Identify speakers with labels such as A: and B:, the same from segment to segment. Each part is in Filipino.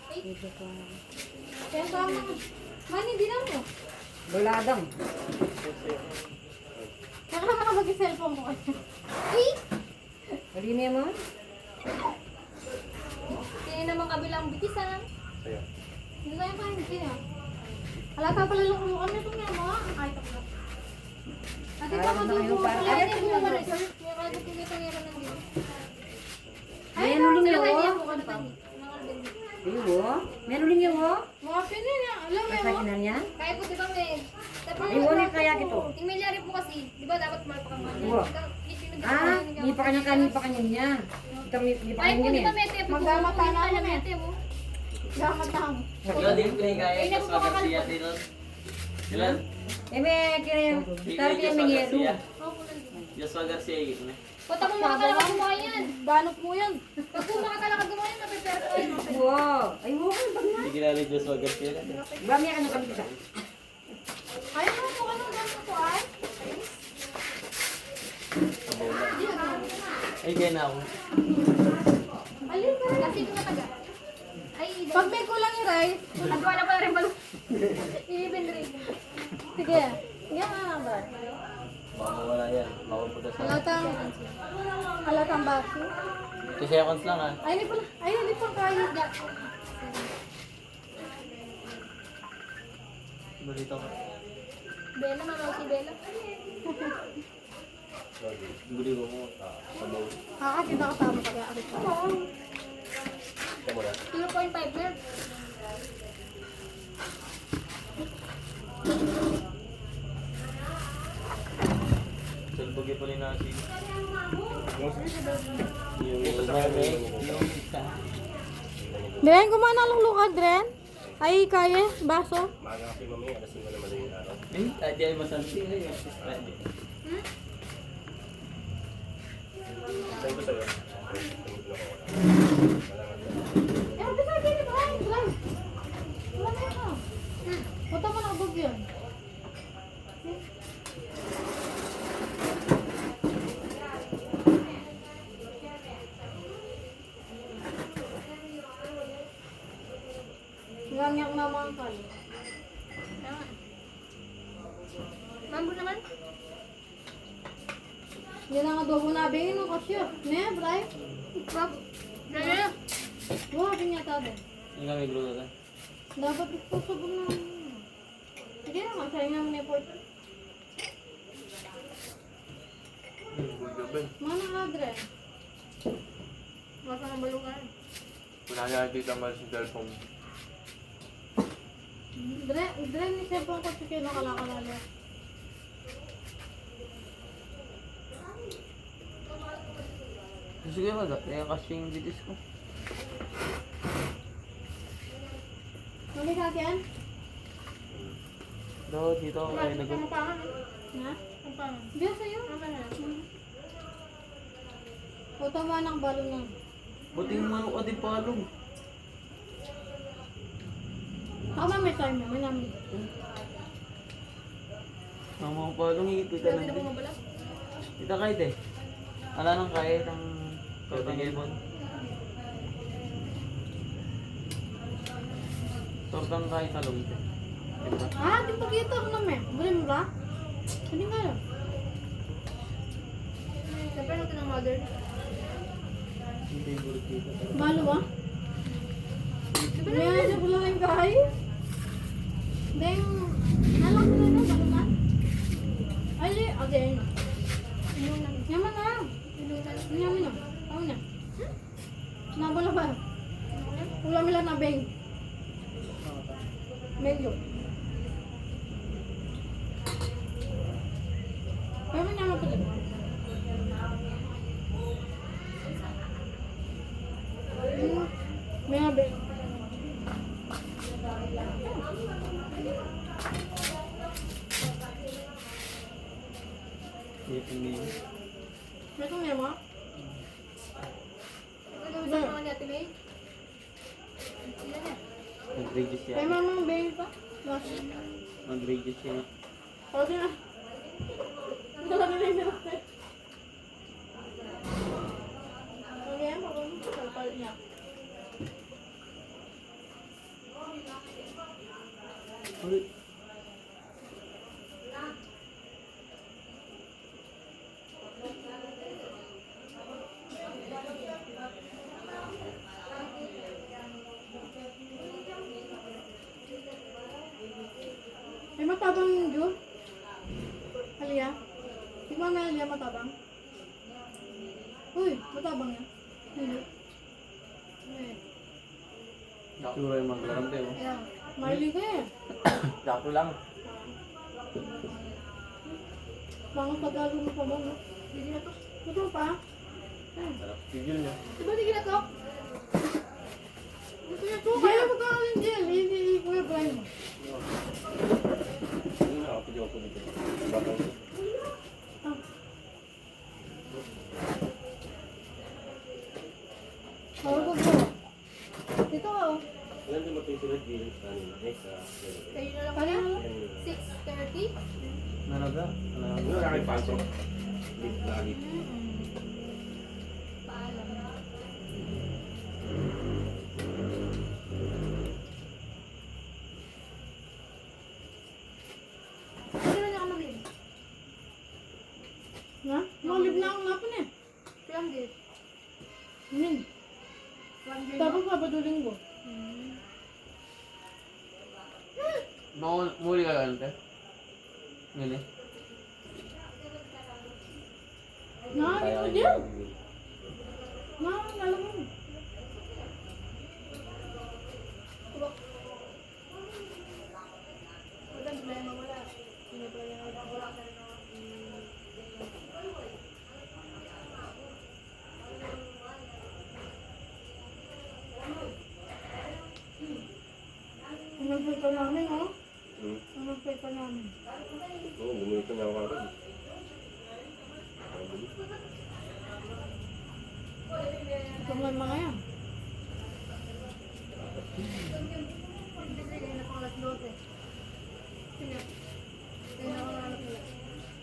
A: Video ko.
B: Kaya tama. Mani, di na mo.
A: Buladang.
B: Kaya ka na mag-cellphone mo. Ay!
A: Hali niya mo?
B: Kaya naman kabilang bitisan.
C: Sa'yo.
B: Hindi tayo kain siya. Halata pala lukulukan nito nga mo. Ay, tapos. Ate pa
A: Parang
B: madugo
A: tayo, parang-
B: pala.
A: Ay,
B: Ate
A: ito
B: mo
A: na.
B: naman. May kagad yung ito nga nandito.
A: Meron din niya, oh.
B: Mga
A: Iyo, meron din niya, oh.
B: pinin niya. Alam mo
A: Nasa
B: mo.
A: kinan niya?
B: Kaya po di ba may...
A: Ay, wala kaya kito.
B: Imilyari po kasi. Di ba dapat malpakangan niya?
A: Uwa. Ah, di pa kanya niya. Di pa
B: Ay
A: kanya
B: po, di
A: niya.
B: ba may tepo? Magdamata na ako na tepo. Damata mo.
D: Yo din pinigaya ko sa Garcia din nun. Ilan?
A: Eh, may kaya tarap niya may yelo.
D: Joshua Garcia yun eh.
B: Punta mo makakalakad gumawa yan. Banok mo yan. Pag po makakalakad gumawa yan, mapipera ko yan.
A: Wow. Ay, wow, bag na.
D: Hindi kilala yung Joshua Garcia.
A: Ba, may ano kami isa.
B: Ayaw mo po anong gano'n po ay?
D: Ay, kaya na ako.
B: Alin ka rin. Kasi yung mataga. Ay, pag may kulang yung rice, nagwala pa rin balo. Even rin. Sige. Yan nga ba?
D: Baka mawala yan. Makupunta sa...
B: Halatang basi.
D: 2 seconds lang ah.
B: Ay, hindi pa kaya.
D: Balito ko.
B: Bella, mamaw si Bella.
D: Buli ko mo. Sabaw.
B: Kita ko tama kaya ako.
C: Ito mo na.
B: 0.5 na.
D: Salbagi pala na si...
C: Yung
D: Yung mame. Yung isa.
B: Dren, kumana lang lukad, Dren. Ay, kaya, baso.
C: maaga kasi mamaya, alas 5 na madaling araw.
D: Eh, adi ay masanti. Ay, yung Friday.
C: Saan ko sa'yo?
B: Eh, ang bisa din ito. Ay, Dren. Wala na ako. Punta mo na abog yun. Ngangyak mamang kali. Mambo naman. Yan ang adobo na bingin ng kasyo. Ne, Bray? Bab. Ne. Wah, pinyata din.
D: Yung kami gruto ka.
B: Dapat ito sabog na. Sige naman, sayang naman na po. Mana adre? Masa ng balungan.
C: Wala na dito naman si cellphone.
B: Dre ni Sebong ko sige nakalakala.
D: Sige ba? Kaya kasi yung bitis ko.
B: Mami kakian?
D: Daw, dito ako kayo nag...
B: Ha? Biya sa'yo? Puto mo ng balon na.
D: Buti yung manok ka din palong.
B: Ako mami tayo mo, may namin.
D: Mga palong higit ka nandun. Kita kahit eh. Wala nang kahit ang tortang tortang kahit talong ito. Diba?
B: Ah, di pa kita ako namin. Buli mo ba? Hindi nga yun. Siyempre natin ang mother.
D: Hindi yung burot dito.
B: Malo ba? May ano pala yung kahay? Deng, alam ko na na, balungan. Ay, di, again. Yaman na. Yaman na. Tawag na. Nabala ba? Ulam nila na beng. Medyo. Pero may naman pala. May nga beng.
D: Hindi.
B: May itong nemo? Ito sa mga natin eh.
D: Nag-register siya.
B: Kay mamang beng pa. Mas.
D: Nag-register siya.
B: Okay na. Ito lang nila yung nilakay. Okay, makon. Salpal niya.
D: Uy.
B: Ay, matabang yung Diyo. Halia. Tignan mo Halia, matabang. Uy, matabang yan. Hindi. Eh,
D: Sura yung maglarante mo.
B: ayan. Mahilig ka eh.
C: Sakto lang.
B: Bangon Tagalog mo pa mo, no? Hindi na to. Ito pa.
C: Sarap. Tigil niya.
B: Diba hindi na to? Gusto niya to. Kaya magkakaroon din. Hindi, Kuya Brian mo.
C: Ano nakapidyo ako dito? Bakit?
B: Ah. Tawag ko po. Dito ka, oh.
C: Ilan din magpisilat din kanina? Next,
B: Kayo na lang. Kanina lang. 6:30?
D: Nanaga?
C: Ano nakipasok? Dito lagi.
B: Paalam. Hindi na niya ka mag-live. Na? Mag-live na ako napon eh. Kailang live? Hindi. Tapos papadulin ko.
D: Muli ka lang, te? Ngini?
B: Nakakit mo dyan. Alam mo. Wala problema, wala. Hindi problema, wala. Ang pa namin, oh. Ang pa namin.
C: Oo, bumili ko na ako agad.
B: Ito nga mga yan.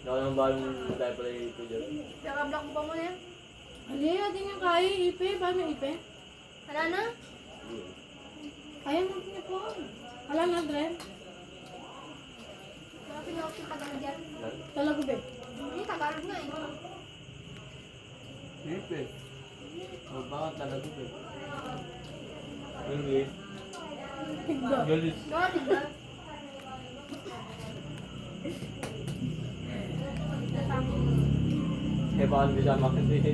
C: Ako nang balang tayo pala yung ito dyan.
B: Nakablock mo pa muna yan? Hindi, natin nga kaya ipe. Paano ipe? Hala na? Kaya natin nga po. Hala na, Dren. Bakit na ako yung Tagalog yan? Talaga, be? Hindi, Tagalog nga eh.
D: Sipe. O bakit talaga ba?
C: English.
B: Tigda.
C: Galis.
B: Gawa, tigda.
C: Eh, baka hindi siya makasisi.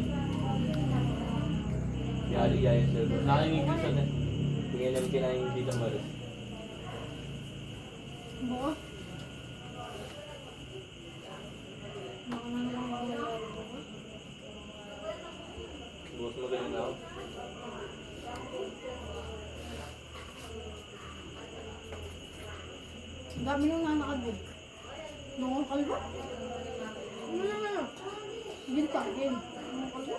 C: Yari, yari, sir. Nakingig ko siya na. Tingnan namin kinain dito maris.
B: Buo. Baka na naman mawala.
C: Bukas magaling na ako.
B: Ang dami nung nanakabig. Nung kalbo? Ano naman ah? Ginta, gin. Nung kalbo?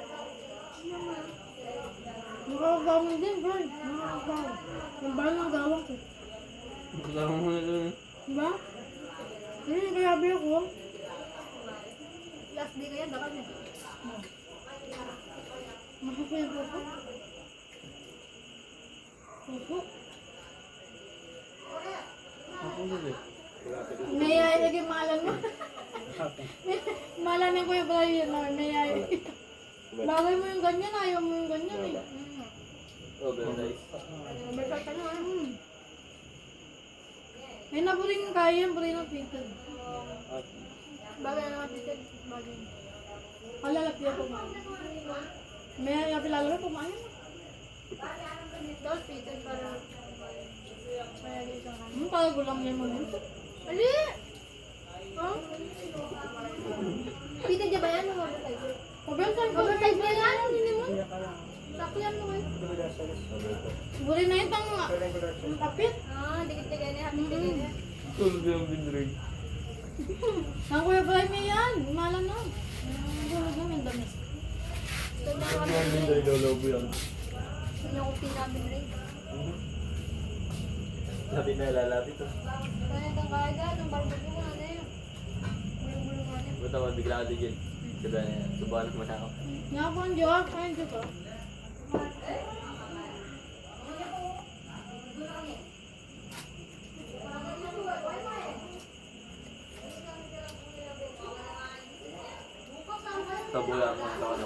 B: Nakakagawin din, bro. Nakakagawin. Yung bahan ng gawang ko.
D: Wala mo na doon.
B: Diba? Grabe ako. Last day kaya, dapat na. Makakaya po ako. Opo.
D: Ako na eh.
B: May ay lagi malan mo. Malan ng Kuya Brian na may ay. Bagay mo yung ganyan, ayaw mo yung ganyan eh.
C: Oh, very nice.
B: May ka na. May naburing kaya, buring ng pizza. Bagay na pizza, bagay. Kalalapya ko man. May napilalo ko man. Dos pizza para talaga lang yan mo nito. Ali! Oh? Pita dyan ba yan? Oversize ba yan? Hindi mo? Sakto yan mo eh. Buri na itang kapit. Ah, dikit-dikit na. Hapit-dikit na.
C: Tulog yung binrig.
B: Ang Kuya Brian may yan. Umala na. Tulog namin damis.
C: Yung binrig lolobo yan.
B: Yung kupi namin rin.
C: Lapit na lalapit to.
B: Kaya itang kaya ng barbecue mo na yun. Bulong-bulong mo na yun.
C: Buta mabigla ka din. Diba na yan? Subuhan mo na ako.
B: Nga po ang Diyos. Ayun dito.
C: Tabula mo sa ano.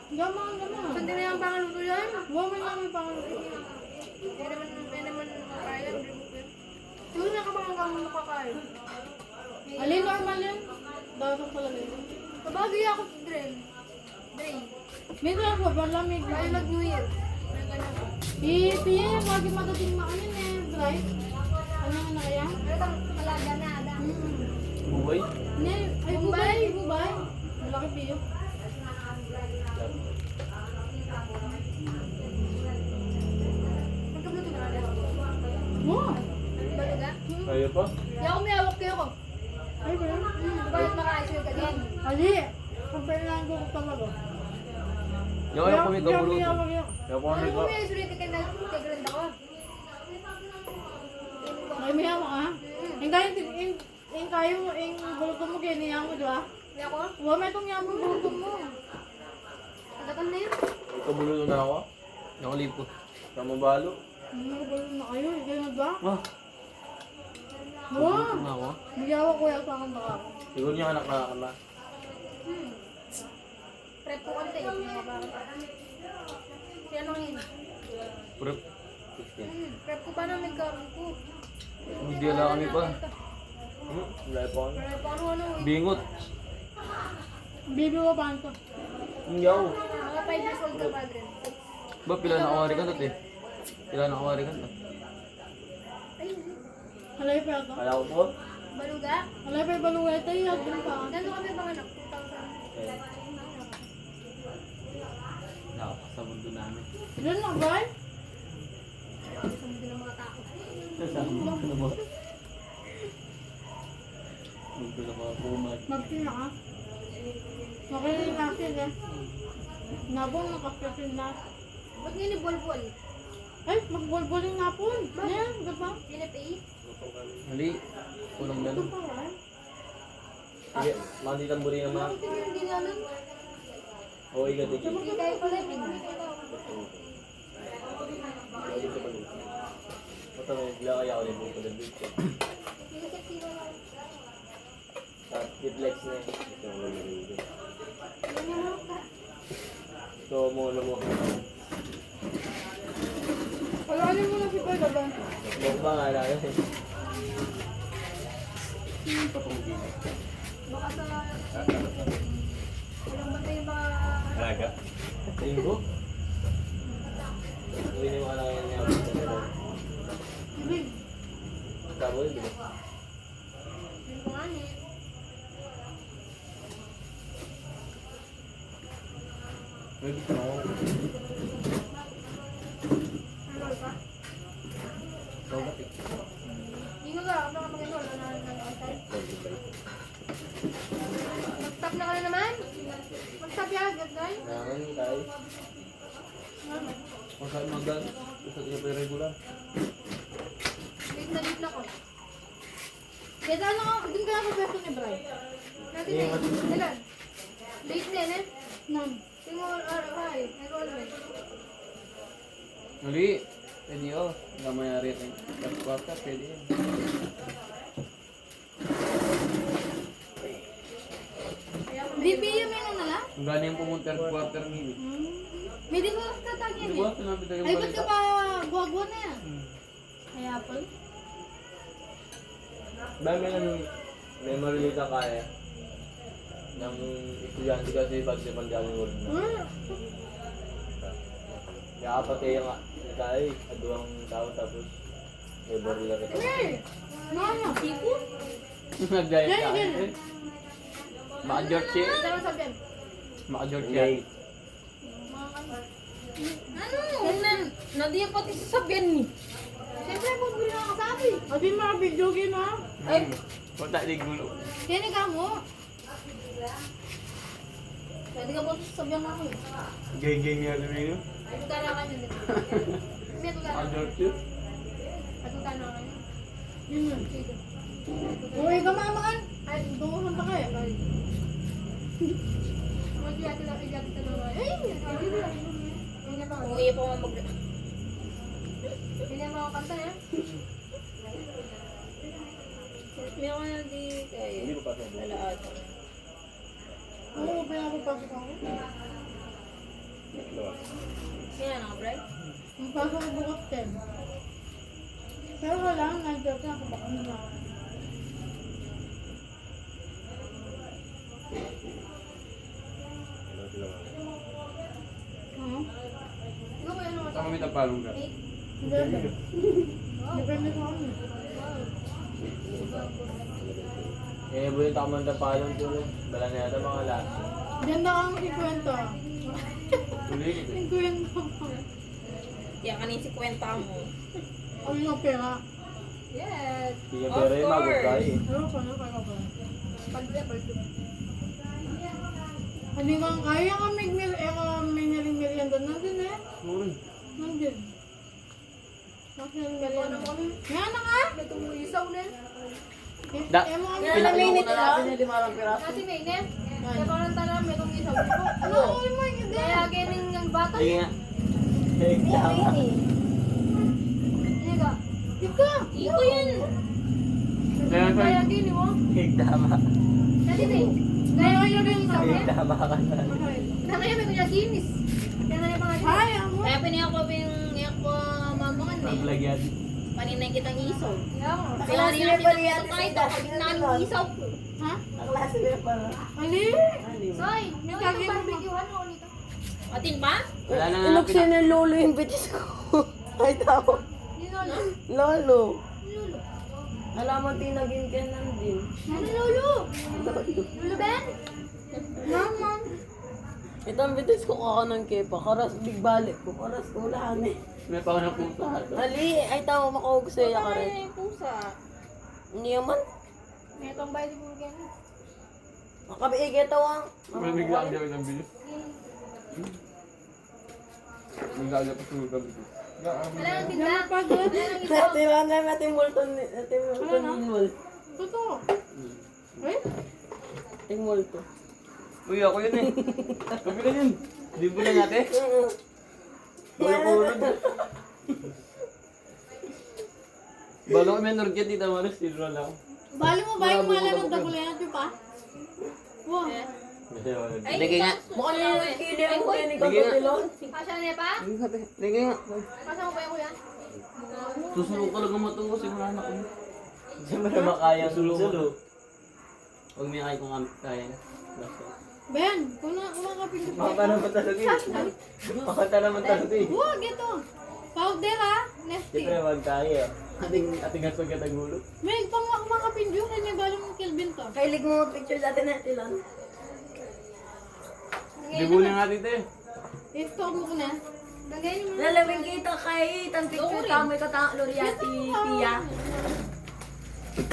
B: Gamang.
A: Saan din yung pangaluto yan?
B: Woman lang yung pangaluto.
A: May naman kaya. Siguro na kapag hanggang makakain.
B: Alin, normal yan. Dasok talaga yun.
A: Kabagay ako sa drain.
B: Minsan ako, malamig.
A: Lalo nag-New Year. May ganyan ko.
B: Piya yung lagi madating maanin eh, dry. Ano na kaya?
A: Pero kang malaga na, ada.
C: Buhay?
B: Ne, ay bubay. Malaki piyo.
A: Magkabluto na natin.
B: Wow.
A: Baluga?
C: Kaya pa?
A: Hindi ako may hawak kayo ko.
B: Ay ba yun?
A: Bakit makaayos yung ganyan?
B: Ali, compare lang ko talaga.
C: Yung ayaw kami kabuluto.
B: Kaya
C: Ayaw kami
A: Ano
C: ka.
A: kung may usulit ka na kagran ako?
B: may miyaw ka. Yung kayo mo, yung buluto mo, kiniya mo, di ba?
A: Hindi ako?
B: Huwag may itong yaman buluto mo.
A: Tagatan na yun.
C: Kabuluto na ako. Nakalipo. Kamabalo.
B: Buluto na kayo, hindi na ba?
C: Ah,
B: Wow!
C: kabuluto na ako.
B: Nagyawa ko yung sakang baka.
C: Siguro niya anak na ama.
A: Prep ko konti. Siya nang yun.
C: Prep.
A: Prep ko pa na may karon ko.
C: Hindi ala kami pa. Wala pa kami.
A: Prep ko ano.
C: Bingot.
B: Bibi mo ba ito?
C: Yaw.
A: Mga 5 years old ka pa, Dren.
C: Ba pila na kawari ka tat eh. Pila na kawari ka tat.
A: Ay,
B: Halay pa ito.
C: Kala ko po.
A: baluga.
B: Halay pa yung baluwet ay yun pa.
A: Gano'n kami bang anak? 2,000.
C: Sa mundo namin.
B: Diyan na ba?
A: Sa mundo ng mga tao.
C: Sa mundo mo. Mundo na mga bumag.
B: Magpina ka. Makinig natin eh. Nabong nakapitin na.
A: Ba't nga ni Bolbol?
B: Ay, magbulbul yung napon. Yan, diba?
A: Pinapay?
C: Hindi. Unang
B: Ito
C: ganun.
B: pa ba?
C: Sige, manditan buri naman.
A: Bakit hindi namin?
C: Oo, ikat iki.
A: Hindi kayo pala yung
C: Ito may bila kaya ako rin buko ng dito. Sa reflex na eh. Ito ang lulurugin. Ito mo, mo.
B: Palalim mo na si Boy, diba?
C: Bukba nga na yun.
A: Baka sa... Walang bantay yung mga...
C: Alaga? Tinggo? Uwi ni mga anak niya.
B: Ibig.
C: Tabo yun, diba?
A: Yung pangani.
C: Pwede ka ako.
A: Ano ka?
C: Tawag eh.
A: Hindi ko ka. Ano ka mag-ito? Ano na outside? Mag-stop na ka na naman? Mag-stop yan, gagay.
C: Nangan tayo. Kung saan magan, gusto ko pa regular.
A: Late na ko.
B: Kaya ano ka, din ka ako pwesto ni Bray.
A: Natin na eh. Ilan? Late na eh.
B: Nan.
A: Tingol, ay, nag-all right.
C: Muli, pwede yun. Hanggang mayari rin. Last quarter, pwede yun.
B: VP yung may nala?
C: Kung gano'n yung pumunta third quarter nila.
B: May di ko tatag yan
C: Di ba?
B: eh.
C: Sinabi tayo
B: Ay, ba't ka pa guwagwa na yan?
C: Hmm.
B: Ay, Apple?
C: Ba, may marilita kaya. Ng estudyante kasi pag si Pandialing World na. Kaya apat kayo nga. Kaya aduang tao tapos may barila rin.
B: Hey! Ano? Tipo?
C: Nag-diet
B: Yan,
C: ka.
B: yan.
C: Maka-George siya.
A: Ano sabihin?
C: Maka-George siya.
A: Ano? Nadiya pati sasabihin ni. Siyempre, kung hindi nakakasabi.
B: Adi mga video game ha?
C: Ay! Punta di gulo.
B: Yan ka mo.
A: Pwede ka po sasabihin ako eh.
C: Gay-gay niya rin yun.
A: Patutan ka niya. May tutan ako.
C: Maka-George siya.
A: Patutan ka niya.
B: Yun yun.
A: Sige.
B: Uy, kamamaan. Ay, tunguhan pa kayo.
A: Mag-yati lang, i-yati ka naman. Ay!
B: Uy, po mag...
A: Hindi mo kanta eh.
B: May ako na di kayo.
C: Hindi ko pa sabi.
B: Lalaat. Oo, pinapapasok ako.
A: Kaya na, Bray.
B: Ang pasok ko bukas 10. Pero wala, nandiyan na ako baka na. Huh?
A: Ikaw ba ano?
C: Saan kami tapalong ka?
B: Depende. Depende sa amin.
C: Eh, bulit ako man tapalong tuloy. Bala na yata mga last.
B: Diyan na ang ikwento.
C: Tuloy ko.
B: Ikwento.
A: Kaya kanin si kwenta mo.
B: Ang yung pera.
A: Yes.
C: Hindi niya
A: Of
C: pera yung
A: course.
C: magutay eh.
B: Ano pa na kaya pa?
A: Pag-level.
B: Hindi ko kaya kami merienda nandun eh.
C: Uy.
B: Nandun. National merienda. Yan na nga.
A: May tumulisaw na.
D: Da,
B: Eh, mga
D: pinakiloko na natin yung 5 piraso.
A: Kasi may ne. Kaya parang tanong may tumulisaw.
B: Ano ko mo yung
A: Kaya ganing ng bata.
D: Sige nga.
C: Tama.
A: Ika.
B: Ika.
A: Iko yan. Kaya gini mo.
D: Tama.
A: Dati ba eh. Kaya kayo rin sa akin.
D: Tama ka na.
A: Kaya kaya may kuya kinis. Kaya na yung mga
B: Ay, amo.
A: Kaya piniyak ko mamangan eh.
D: Mablagyan.
A: Paninay kitang isaw.
B: Kaya
A: Kaya rin ang kitang kahit ako. Pag isaw ko.
B: ha?
D: Naklase na para.
B: Ali.
A: Soy, may
B: Kagi
A: itong
B: mo.
A: barbecuehan mo ulit. Atin pa?
D: Wala na nga.
E: Inuksin ng lolo yung bitis ko. Ay, tao.
A: Yung lolo.
E: Lolo.
A: Lolo.
E: Alam mo, tinagin ka nang din.
A: Ano lolo? Lolo Ben?
B: Naman.
E: Ito ang bitis ko kaka ng kepa. Karas, big balik ko. Karas ko lang eh.
D: May pa na pusa.
E: Ali, ay tao, makahug sa iya ka
A: Kaya
E: rin.
A: na yung pusa.
E: Hindi naman.
A: May itong bayo mo ganyan.
E: Makabiigay tawang.
C: May bigla ang gawin ng bilis. Bigla ang gawin ng bilis.
A: Wala nang bigla.
B: Yan pa doon.
A: Wala nang isaw.
E: Ate Wanda, ate Multon, ate Multon Inwal.
B: Totoo. Ay?
E: Ate Multon.
D: Uy, ako yun eh. Kapi ka yun. Di mo na natin. Wala ko ulod. Balo ko may norget dito, Maris. Tinroll ako.
B: Bali mo ba yung malam ng dagulan natin pa? Wow.
A: Ay,
D: Lagi nga.
E: Mukha na yung kili ang
A: boy.
E: kini
D: Sige nga.
E: Tilo.
A: Pasya na pa?
D: Lagi nga.
A: Pasya mo ba yung kuya?
D: Susunod ka lang matungo siguro anak ko.
C: Siyempre makaya
D: Sulo.
C: sulo.
D: Huwag may kaya kung kaya.
B: Ben, kung kaping
C: Makata naman talaga eh. Makata naman talaga eh.
B: Huwag ito. Powder ha. Nesty.
C: Siyempre magkaya. Ating nga pagkatagulo.
B: May pang mga kapinjo na niya galing ng Kelvin to.
E: Kailig mo picture dati na Tilan.
D: Libulin nga dito eh.
B: Ito mo na.
A: Lagay mo.
E: Lalawin kita kay itang picture ka mo ikatang Loriati Pia.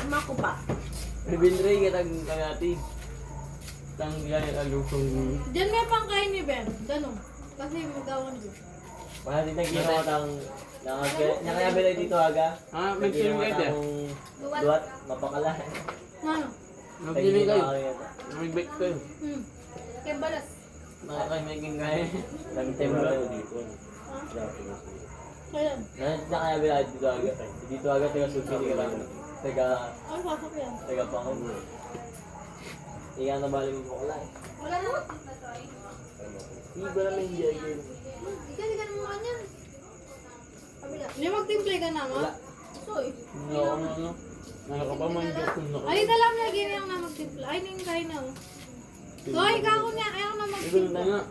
E: Mako pa.
C: Ribindray kitang kagati. Tang yan alusong gulo.
B: Diyan may pangkain ni Ben. Ganun. Kasi magawan dyan.
C: Wala din nagkinawa tang nakayabila dito aga.
D: Ah, may film kayo dyan.
C: Duwat, mapakalahan.
B: Ano?
D: Magpili kayo. Mag-bake kayo.
A: Kaya balas.
D: Nakakamaking kaya.
C: Nag-time mo tayo dito.
B: Kaya.
C: Nakayabila dito aga. Dito aga taga suki ka lang. Taga
B: Ano pasok yan?
C: pangulo. Iyan na bali mo pakala eh.
A: Wala na.
C: Iba naman yung jagger.
A: Kasi ganun mo kanya. Kabila.
B: Hindi magtimplay ka na mo?
C: Wala.
A: Soy.
D: Hindi ako ano. Nakakapamanjak kung naka.
B: Ay, dalam na gini ang na magtimplay. Ay, ning kain na. So, ikaw ko niya. Ayaw na
D: Ito na
B: magtimplay.
D: nga.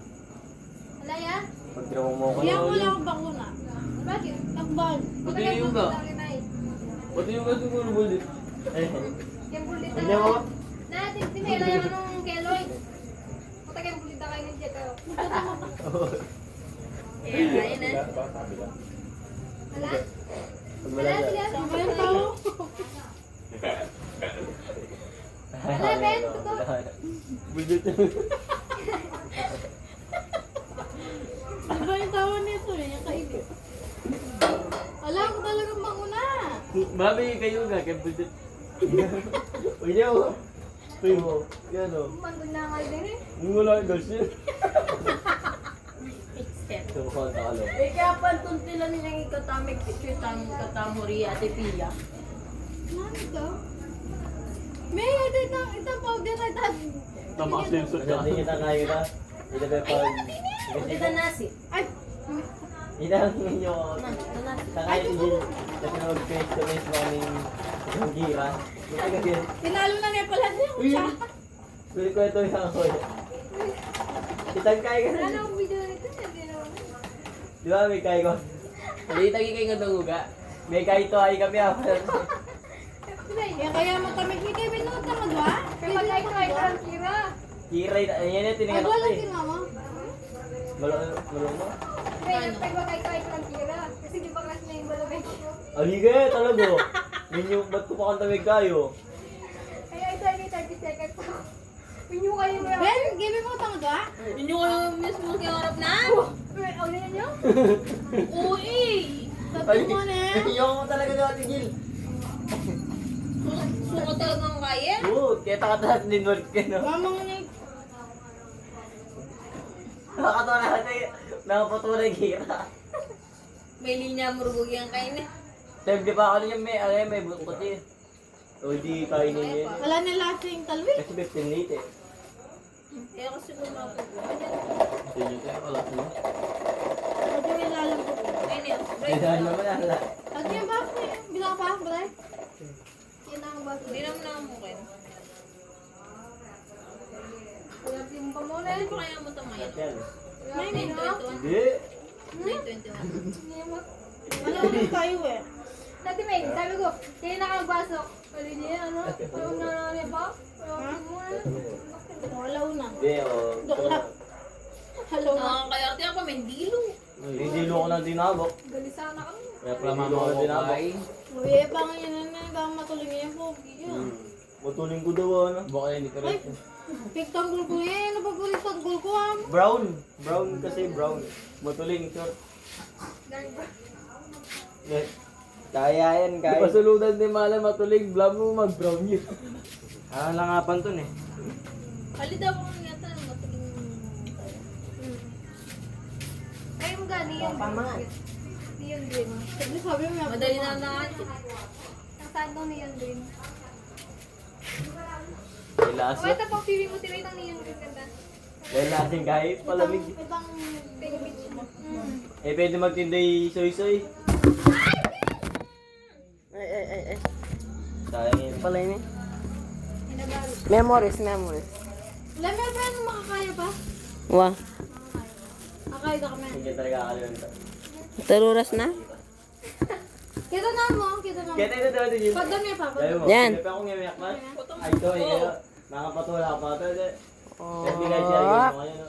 A: Wala ya?
C: Pag tinawag mo ko
B: Iyak
C: na
B: mo
C: ulit.
B: lang ang bakuna.
A: Bakit?
B: Takbal.
D: Pati yung ga. Pati yung ga siguro bulit.
C: Eh,
A: Kaya bulit
C: hindi mo.
A: Natin, tinela yung anong keloy. Puta kaya bulit na kayo ng jet. Eh, kaya na. Wala?
C: Pag
A: Wala
C: wala
A: sila.
B: Saan ba yung tao?
A: Wala, Ben. Totoo.
C: Budget na.
B: Ano ba yung tawa nito eh? Yung kaibig. Alam ko talagang mauna.
D: Babi kayo ga. Kaya budget.
C: Uy, niyo. Uy mo. Yan o.
A: Mandun na kayo din eh.
C: Yung wala yung girls yun. Tumukha sa kalo.
E: Eh kaya pantun tila nilang ikatamig picture tang katamuri ate Pia.
B: Ano ito? May, ito powder na ito.
D: Namakasilsot ka.
C: Hindi kita kaya kita. Ito ba pag...
A: Kita nasi.
B: Ay!
C: Inangin nyo ako.
A: Nasi.
C: Kakain din. Kasi mag-face to face mo kaming isang gira. Buti ka din.
B: Tinalo na niya pala niya. Siya.
C: Pwede ko ito yung ako. Kitang kaya ka na.
A: Ano ang video nito?
C: Di ba may kaya ko? Hindi tagi kayo nga tunguga. May kaya ito ay kami ako.
B: Kaya matamig ni Kevin no tamad ba?
A: Kapag ay try ka ang kira.
C: Kiray, yan yung tinignan ko
B: Wala
C: eh.
B: din mama.
C: Malong mo?
A: Kaya kapag ay try ka ang kira. Kasi di ba class na yung balabay.
C: Alige, talaga. Minyo, ba't ko pa kantamig kayo?
A: Kaya ay try ka 30 seconds ako. Pinyo kayo mo.
B: Ben, give mo tamad ba?
A: Yun yung kayo mismo kiharap na? Ulit na nyo? Uy!
B: Sabi mo na eh.
C: Yung mo talaga daw, Tigil.
A: Suko talagang kaya?
C: Oo, kaya takataas din work ka, no?
B: Mamang niya.
C: Nakakatawa na natin, nakapatunay gira.
A: May linya murugog yung kain eh.
C: Sabi di ba ako niya may bukot eh. O di kainin niya yun.
B: Wala na lasing talwi.
C: Kasi 15 late eh.
A: Kaya kasi gumawa
C: Hindi nyo kaya wala ko.
B: Pwede may lalang ko.
A: Ayun yun.
C: Kaya naman ala.
B: At yung ba? Bilang pa, Bray?
A: Yan ang baso. Hindi naman nakamukin. Wala yung pa muna. Ano pa kaya mo ito ngayon?
C: Yan.
B: May
A: May
B: nino?
A: 21.
C: Hindi.
A: May 21.
B: Ano ulit tayo eh?
A: Dati may, sabi ko, hindi na nakapasok. Pwede niya, ano? Parang nangyari ba?
B: Wala una.
C: Hindi, o.
B: Dokla. Hello na.
A: Nakakayarte ako, may dilo.
C: Hindi lo ko ng dinabok.
A: Galisana kami.
C: Kaya pala mama ko ng dinabok.
B: Uy, pangan yan na bang matuloy niya po.
C: Matuling ko daw ano. Baka hindi ka
B: Ay, pigtanggol ko eh. Ano ba po yung tanggol ko ah?
C: Brown. Brown kasi brown. Matuling short. Yes. Kaya yan, kaya.
D: Pasuludan ni Mala matulig, blam mo mag-brown yun.
C: Ah, langapan to eh.
A: Halita ko nga yata, matuling. Ay, mo gani yan. Yan din.
B: Sabi sabi mo yan.
A: Madali na naman. Ang saan daw niyan din.
C: May laso.
A: O, ito pang piwi mo tira itang niyan din ganda.
C: May lasing kahit palamig.
B: Ibang...
A: Pwede bitch mo.
C: Eh, pwede magtinday soy-soy.
E: Ay.
C: Sayang yun.
E: Pala yun eh.
A: Inabago.
E: Memories.
B: Lemon pa yan makakaya pa?
E: Wah.
B: Makakaya ka kami.
C: Hindi talaga kakalimutan.
E: Taruras na?
B: Kita na mo, kita na mo.
C: Kaya tayo daw din.
B: Pagdam niya pa,
C: Dahil mo,
E: Yan.
C: hindi pa akong ngimiyak man. Ay, ito, ikaw. Nakapatula ka pa ito. Kasi guys,
E: Oh.
C: share mo kayo, no?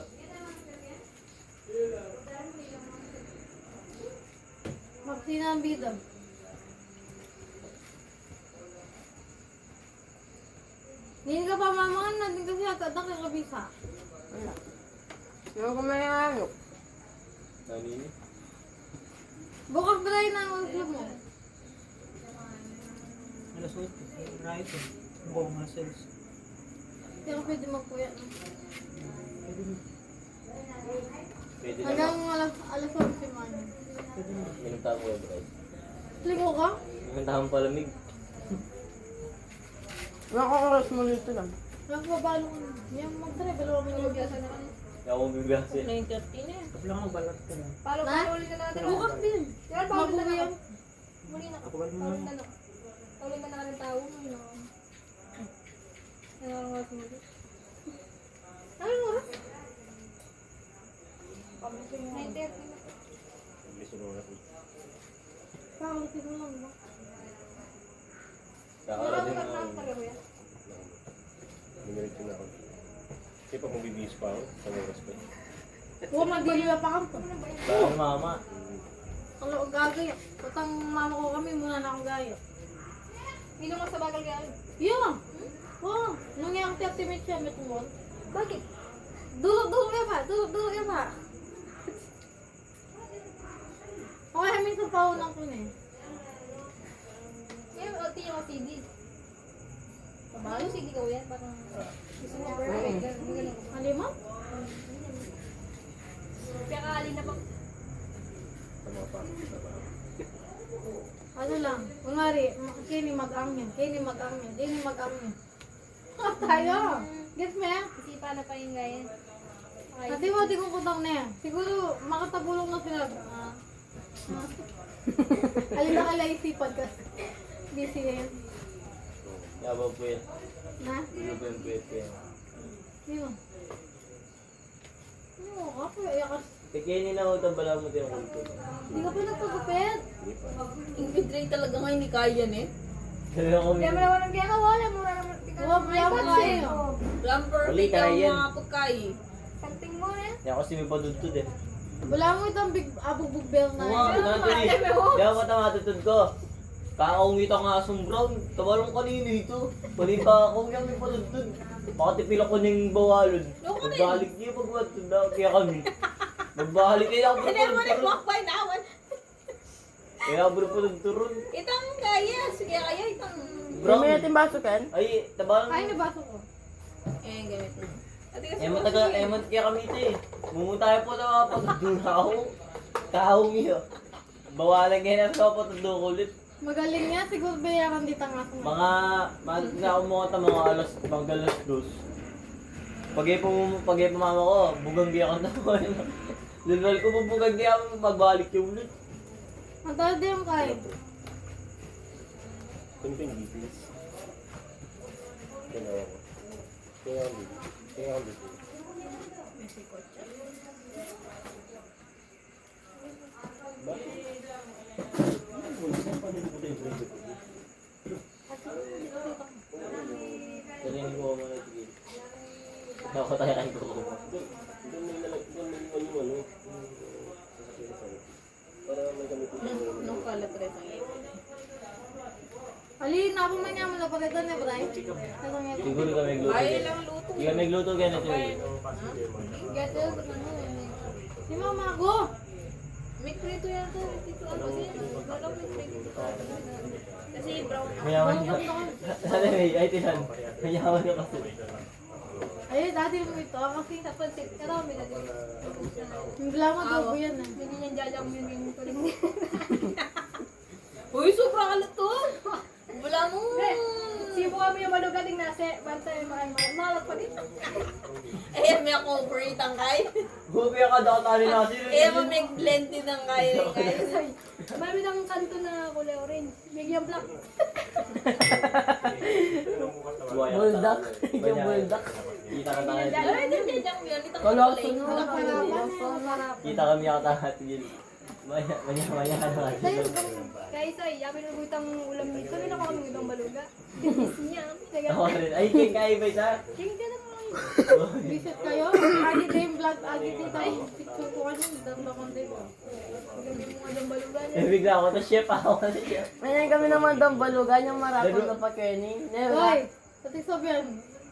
B: Magsina ang bida. Hindi ka pa mamangan natin kasi agad na kakabisa.
E: Ano ko may ano?
C: Nanini.
B: Bukas ba tayo na ang club mo?
F: Alas 8, right eh. Buong muscles.
B: Hindi ka pwede magpuya.
C: Pwede na.
B: Hanggang alas 11 man.
C: Minunta ko yung guys.
B: Ligo ka?
C: Minunta akong palamig.
E: Nakakaras mo nito lang.
B: Nagbabalo ka na. Yan, mag-try. Balawa mo yung
A: Biyasan na kami.
C: Kaya akong bibigasi.
A: 9:30 na yan.
F: Tapos lang balat ka lang.
A: Palo
B: Na?
A: pa ulit na natin.
B: Bukas din.
A: Yan, paulit na
B: Mabuhay
A: natin.
B: yan.
A: Muli na.
F: Ako ba mo
A: Paulit na na. Paulit na natin tao. Nangangawas mo dito. Anong oras? 9:30 na.
B: Pakalitin mo lang ba?
C: Kakala din
A: Nakakakat na
C: ng...
A: ang taga yan.
G: Numerito na ako. Kasi pag magbibihis pa ako, sa oras pa.
B: Huwag magdiliwa pa kami.
C: Bakang mama.
B: Ang loob gagaya. Patang mama ko kami, muna na akong gaya.
A: Hindi naman sa bagal kaya.
B: Yeah. Oh, nung yung 30 minutes siya, may tumon.
A: Bakit?
B: Dulog ka pa, dulog ka pa. Okay, minsan pa unang ko na eh.
A: Yan, OT yung CD. Ano CD ko yan? Parang gusto mo perfect. Ganun.
B: Halima?
A: Kaya kaalin na pang
B: Ano lang, kunwari, kini mag-angin. Tayo. Gets mo yan?
A: isipan paano pa yung gaya?
B: Kasi mo, di kong kutang na yan. Siguro, makatabulong na sila. Alin na kala isipan kasi. Busy ngayon.
C: Yabang po yan.
B: Na?
C: Hindi po yung puwet ko yan.
B: Di mo. Oo, ako iyak ka.
C: Tikinin na ako itong bala mo yung kulto.
B: Di ka pa nagpagupit.
A: Infiltrate talaga nga hindi kaya yan eh.
C: Kaya ako
A: Kaya mo naman ang ginagawa, wala mo naman.
B: Huwag mo lang kayo.
A: Plumper,
C: Uli,
A: ikaw
C: kaya yan.
A: mga pagkay. Something mo na.
C: Hindi ako kasi may padudtod eh.
B: Wala mo itong big abugbog bell na
C: Oo nga,
B: yan.
C: natuli. Hindi ako mata matutod ko. Kakaungit ako nga asong brown. Tabalong kanino ito. Balita akong yung may padudtod. Baka tipila ko ng bawalon. Magbalik niyo pag matod na kaya kami. Magbalik kayo ako
A: Hindi mo na
C: padudtod.
A: walkway na awan.
C: Kaya ako padudtod.
A: Itang kaya, sige kaya itang.
E: Brown. May natin baso, Ken?
C: Ay, tabalong.
B: Ay, nabaso ko.
A: Eh, gamit na. Ate kasi
C: Matagal, kaya kami ito eh. Mumunta tayo po na mga pagdunaw. Kahong iyo. Bawalan kayo na sa patudok ulit.
B: Magaling nga, siguro bayaran dito nga ako.
C: Mga, nakumukha mga alas, mga alas dos. Pag mama ko, bugang giya ka na ko. Lulwal ko po bugang giya ako, magbalik yung ulit.
B: Ang tawad din yung kain.
G: Kung ito yung details. Kaya ako. Kaya ako details. Bakit? Saan pa nito yung friend ko?
C: Sarili ko mo na sige. Ako tayo kain ko.
G: Doon may iwan yung ano. Para may gamitin yung
A: nung kalat rin ang iyo.
B: Ali, napaman niya mo na pagkita niya, Bray. Ito nga.
C: Siguro kami gluto.
A: Ay, lang luto.
C: Hindi kami gluto ganito eh.
B: Get it? Si Mama ko.
A: May krito yan to. Dito ano kasi wala may krito. Kasi brown.
C: Mayaman ka. Sana ay tinan. Mayaman ka kasi.
B: Ay, dati mo ito. Kasi
A: Sa pansit ka raw, may naging.
B: yung blama daw ko yan eh.
A: Hindi niyan jajang yun yung tuling. Uy, sobrang kalat to. Wala mo.
B: Sibo kami yung malugating nasa. Bantay malat pa din.
A: Eh, may ako overeat ang kay.
C: Huwag ka daw tali natin.
A: Eh, may blend din ang kay.
B: Marami ng kanto na kulay orange. Bigyan black.
E: Buldak. Yung buldak.
C: Kita ka tayo.
A: Ay, jajang yun. Ito
E: Koloso
A: kulay.
E: no.
C: Kita kami ako tayo. Maya ka na
B: Sa'yo,
C: kasi.
B: kaya sa'yo, yamin ng butang ulam dito. Sabi na ko kami itong baluga. Binis niya.
C: Ako rin. Ay, king kaya ba isa?
B: King ka naman. Visit kayo. Agi din vlog. Agi din tayo. Picture ko kanyo. Damba content. Ganda mo nga ng baluga niya.
C: Eh, bigla ako. Tapos chef ako.
E: Mayan kami naman doon balugan yung marathon na pa Kenny.
B: Hoy, pati Sobian.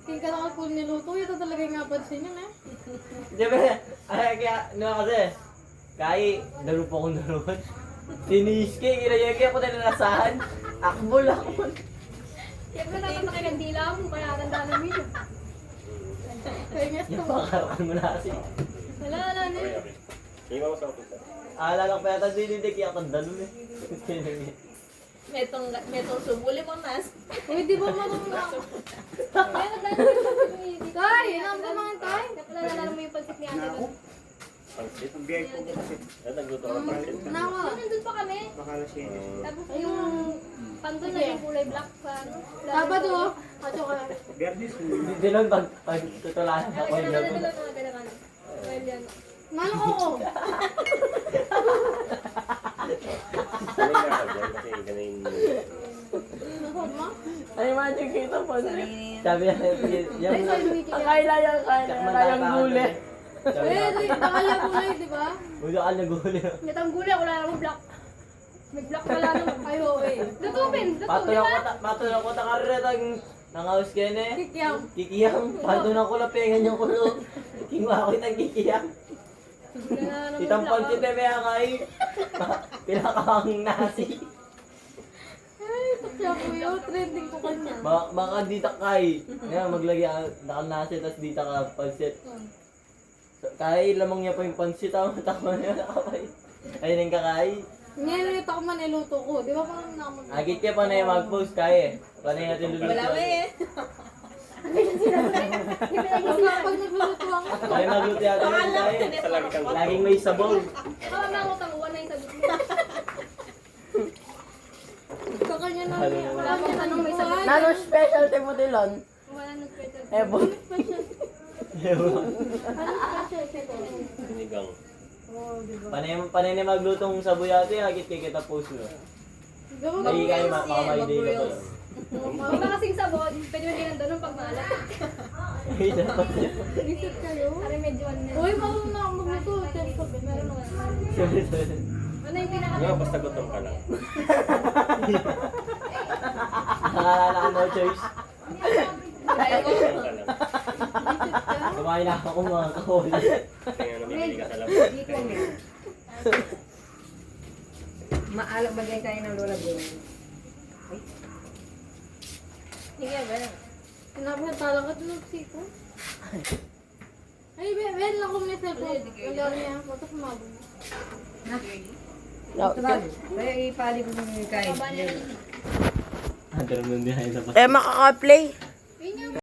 B: King ka na ako niluto. Ito talaga yung napansin yun eh.
C: Di ba? Ay, kaya, kasi, kaya, laro pa akong laruan. Siniske, kinayagay ako na nanasahan. Akbol ako.
B: Siyempre naman nakikandila mo. Kaya tanda namin yun. Kaya nga
C: Yung pakarakan mo na kasi.
B: wala na eh.
G: Iwan ko sa office.
C: Alala ko pa yata dinidig yung kandalo eh.
A: Metong subuli mo nas.
B: Uy, di ba marunong ako? Kaya naglalaro yung Tay, inom ka mga tay. Napalalala mo yung pansit ni Ate doon.
G: Pansit. Ang biyay ko kasi. Nagluto ako ng pansit.
B: Nawa.
A: Nandun pa kami.
G: Makala siya.
A: Tapos yung pandun na yung kulay black sa ano.
B: Sabado, at saka
G: Biyernes.
C: Hindi lang pag tutulahan ako yung
A: Dala
C: lago.
A: mga galakan. Well, yan.
B: nalo ko.
G: Sanay na ako dyan kasi ganun yung...
B: Nasod mo?
E: Ay, imagine kita po.
C: Sabi niya, yan
B: Ay, sorry, Wiki.
E: Ang kailayang kailayang guli.
B: Eh, bakal yung kulay, di ba?
C: Ulo ka naguli.
B: Itang gulay, wala naman black. May black wala naman. Ay, oo eh. Lutupin,
C: Patulong ko ta karira tang nangaus kene.
B: Kikyam.
C: Kikiyang, patulong ko lang pengan yung kulo. Kingwa ko itang kikiyang. Itang pansit na may akay. Pinakakang nasi.
B: Ay, takya ko yun. Trending ko kanya.
C: Baka dita kay. Ngayon maglagay nakal nasi tapos dita ka pansit. Kay lamang niya pa yung pansit tama niya nakapay. Ayun yung kakay.
B: Ngayon ito ako man iluto ko. Di ba parang naman?
C: Agit ka pa na yung mag-post kaya. Panay natin luluto.
A: Wala mo eh.
B: Pag nagluluto ako.
C: Tayo magluto yata lang tayo.
G: Palagi kang
C: Laging may sabaw.
A: Baka mangutan ko, wala yung sagot mo.
B: Sa kanya na.
C: Halo.
A: Wala pang tanong, may sagot.
E: Nano specialty mo Dilon?
A: Wala nang special.
E: Ebon.
G: sinigang.
C: Panay na maglutong sabaw yata, hagit kay kita post mo. Lagi kayo makamahindi ka pa.
A: Huwag na kasing sabon, pwede mo din doon pag maalat.
C: Ay, dapat.
B: Visit kayo?
A: Pare medyo ano na.
B: Uy, marunong na ako magluto.
A: Meron naman. Ano yung pinaka...
G: Nga, basta gutom ka lang.
C: Nakalala ka no choice.
G: Gutom ka lang.
C: Kumain na ako mga kahol.
G: Kaya namimili ka sa labas.
H: Maalam bagay tayo ng lola bro.
A: Sige, ba?
B: Sinabi na talaga ito ng siko. Ay, Ben lang kung may cellphone. Wala niya. Bato kumabog.
H: Ito ba? Kaya ipali ko ng kain.
C: Ang naman behind the
E: Eh, makaka-play.